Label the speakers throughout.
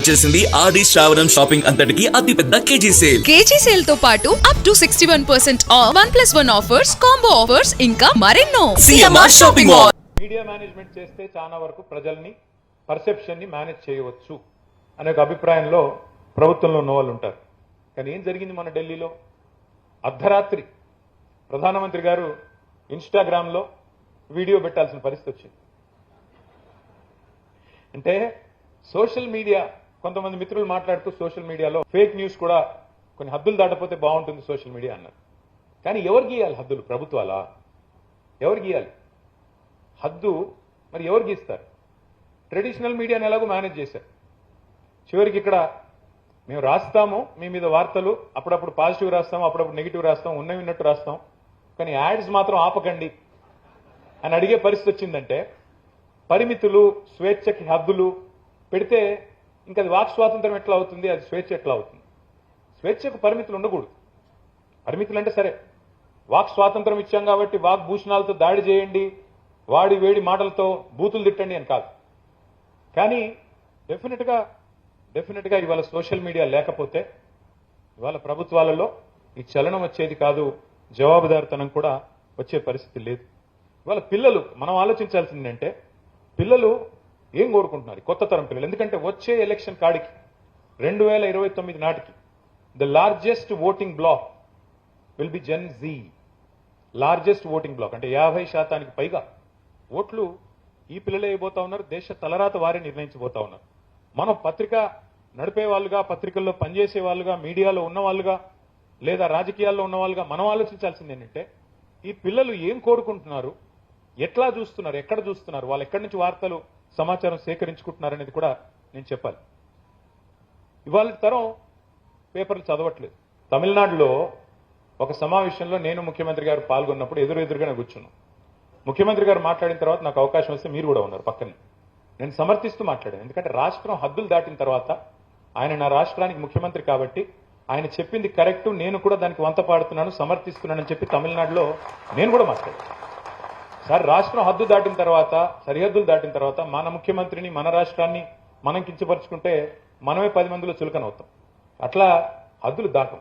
Speaker 1: వచ్చేసింది ఆర్డీ శ్రావణం షాపింగ్ అంతటికి అతిపెద్ద కేజీ సేల్.
Speaker 2: కేజీ సేల్ తో పాటు up to 61% of 1+1 offers, combo offers ఇంకా మరెన్నో.
Speaker 1: CMR shopping mall.
Speaker 3: Media management చేస్తే చాలా వరకు ప్రజల్ని పర్సెప్షన్ ని మేనేజ్ చేయవచ్చు అనే ఒక అభిప్రాయంలో ప్రభుత్వంలో ఉన్న వాళ్ళు ఉంటారు. కానీ ఏం జరిగింది మన ఢిల్లీలో? అర్ధరాత్రి ప్రధానమంత్రి గారు ఇన్స్టాగ్రామ్లో వీడియో పెట్టాల్సిన పరిస్థితి వచ్చింది. అంటే సోషల్ మీడియా, కొంతమంది మిత్రులు మాట్లాడుతూ సోషల్ మీడియాలో ఫేక్ న్యూస్ కూడా కొన్ని హద్దులు దాటపోతే బాగుంటుంది సోషల్ మీడియా అన్నారు. కానీ ఎవరు గీయాలి హద్దులు? ప్రభుత్వాలా? ఎవరు గీయాలి హద్దు? మరి ఎవరు గీస్తారు? ట్రెడిషనల్ మీడియాని ఎలాగో మేనేజ్ చేశారు. చివరికి ఇక్కడ మేము రాస్తాము మీ మీద వార్తలు, అప్పుడప్పుడు పాజిటివ్ రాస్తాం, అప్పుడప్పుడు నెగిటివ్ రాస్తాం, ఉన్నవి ఉన్నట్టు రాస్తాం, కానీ యాడ్స్ మాత్రం ఆపకండి అని అడిగే పరిస్థితి వచ్చిందంటే పరిమితులు, స్వేచ్ఛకి హద్దులు పెడితే ఇంకా అది వాక్ స్వాతంత్రం ఎట్లా అవుతుంది? అది స్వేచ్ఛ ఎట్లా అవుతుంది? స్వేచ్ఛకు పరిమితులు ఉండకూడదు. పరిమితులు అంటే సరే, వాక్ స్వాతంత్రం ఇచ్చాం కాబట్టి వాక్ భూషణాలతో దాడి చేయండి, వాడి వేడి మాటలతో బూతులు తిట్టండి అని కాదు. కానీ డెఫినెట్గా ఇవాళ సోషల్ మీడియా లేకపోతే ఇవాళ ప్రభుత్వాలలో ఈ చలనం వచ్చేది కాదు, జవాబుదారితనం కూడా వచ్చే పరిస్థితి లేదు. ఇవాళ పిల్లలు, మనం ఆలోచించాల్సిందంటే పిల్లలు ఏం కోరుకుంటున్నారు, కొత్త తరం పిల్లలు? ఎందుకంటే వచ్చే ఎలక్షన్ కాడికి 2029 నాటికి the largest voting block will be Gen Z. Largest voting block అంటే 50% పైగా ఓట్లు ఈ పిల్లలే అయిపోతా ఉన్నారు. దేశ తలరాత వారే నిర్ణయించబోతా ఉన్నారు. మనం పత్రిక నడిపే వాళ్ళుగా, పత్రికల్లో పనిచేసే వాళ్ళుగా, మీడియాలో ఉన్న వాళ్ళుగా, లేదా రాజకీయాల్లో ఉన్న వాళ్ళుగా మనం ఆలోచించాల్సింది ఏంటంటే ఈ పిల్లలు ఏం కోరుకుంటున్నారు, ఎట్లా చూస్తున్నారు, ఎక్కడ చూస్తున్నారు, వాళ్ళు ఎక్కడి నుంచి వార్తలు సమాచారం సేకరించుకుంటున్నారు అనేది కూడా నేను చెప్పాలి. ఇవాళ తరం పేపర్లు చదవట్లేదు. తమిళనాడులో ఒక సమావేశంలో నేను ముఖ్యమంత్రి గారు పాల్గొన్నప్పుడు ఎదురుగానే కూర్చున్నాం. ముఖ్యమంత్రి గారు మాట్లాడిన తర్వాత నాకు అవకాశం వస్తే మీరు కూడా ఉన్నారు పక్కన. నేను సమర్థిస్తూ మాట్లాడాను. ఎందుకంటే రాష్ట్రం హద్దులు దాటిన తర్వాత ఆయన నా రాష్ట్రానికి ముఖ్యమంత్రి కాబట్టి ఆయన చెప్పింది కరెక్ట్, నేను కూడా దానికి వంత పాడుతున్నాను, సమర్థిస్తున్నానని చెప్పి తమిళనాడులో నేను కూడా మాట్లాడాను. సార్, రాష్ట్రం హద్దు దాటిన తర్వాత, సరిహద్దులు దాటిన తర్వాత మన ముఖ్యమంత్రిని, మన రాష్ట్రాన్ని మనం కించపరుచుకుంటే మనమే 10 మందిలో చులకనవుతాం. అట్లా హద్దులు దాటం.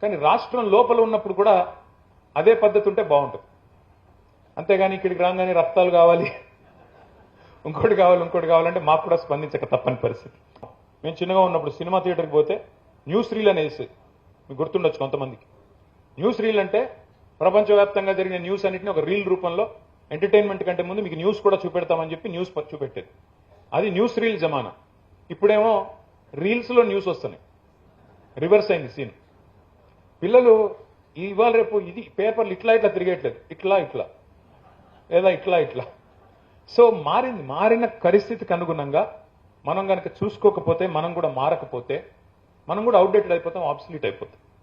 Speaker 3: కానీ రాష్ట్రం లోపల ఉన్నప్పుడు కూడా అదే పద్ధతి ఉంటే బాగుంటుంది. అంతేగాని ఇక్కడికి రాగానే రక్తాలు కావాలి, ఇంకోటి కావాలంటే మాకు కూడా స్పందించక తప్పని పరిస్థితి. మేము చిన్నగా ఉన్నప్పుడు సినిమా థియేటర్కి పోతే న్యూస్ రీల్ అనేసి, మీకు గుర్తుండొచ్చు కొంతమందికి. న్యూస్ రీల్ అంటే ప్రపంచవ్యాప్తంగా జరిగిన న్యూస్ అన్నింటినీ ఒక రీల్ రూపంలో ఎంటర్టైన్మెంట్ కంటే ముందు మీకు న్యూస్ కూడా చూపెడతామని చెప్పి న్యూస్ చూపెట్టేది. అది న్యూస్ రీల్ జమానా. ఇప్పుడేమో రీల్స్ లో న్యూస్ వస్తున్నాయి. రివర్స్ అయింది సీన్. పిల్లలు ఇవాళ రేపు ఇది పేపర్లు ఇట్లా తిరిగేట్లేదు, ఇట్లా లేదా ఇట్లా. సో మారిన పరిస్థితికి అనుగుణంగా మనం కనుక చూసుకోకపోతే, మనం కూడా మారకపోతే మనం కూడా అవుట్డేటెడ్ అయిపోతాం, ఆబ్సల్యూట్ అయిపోతాం.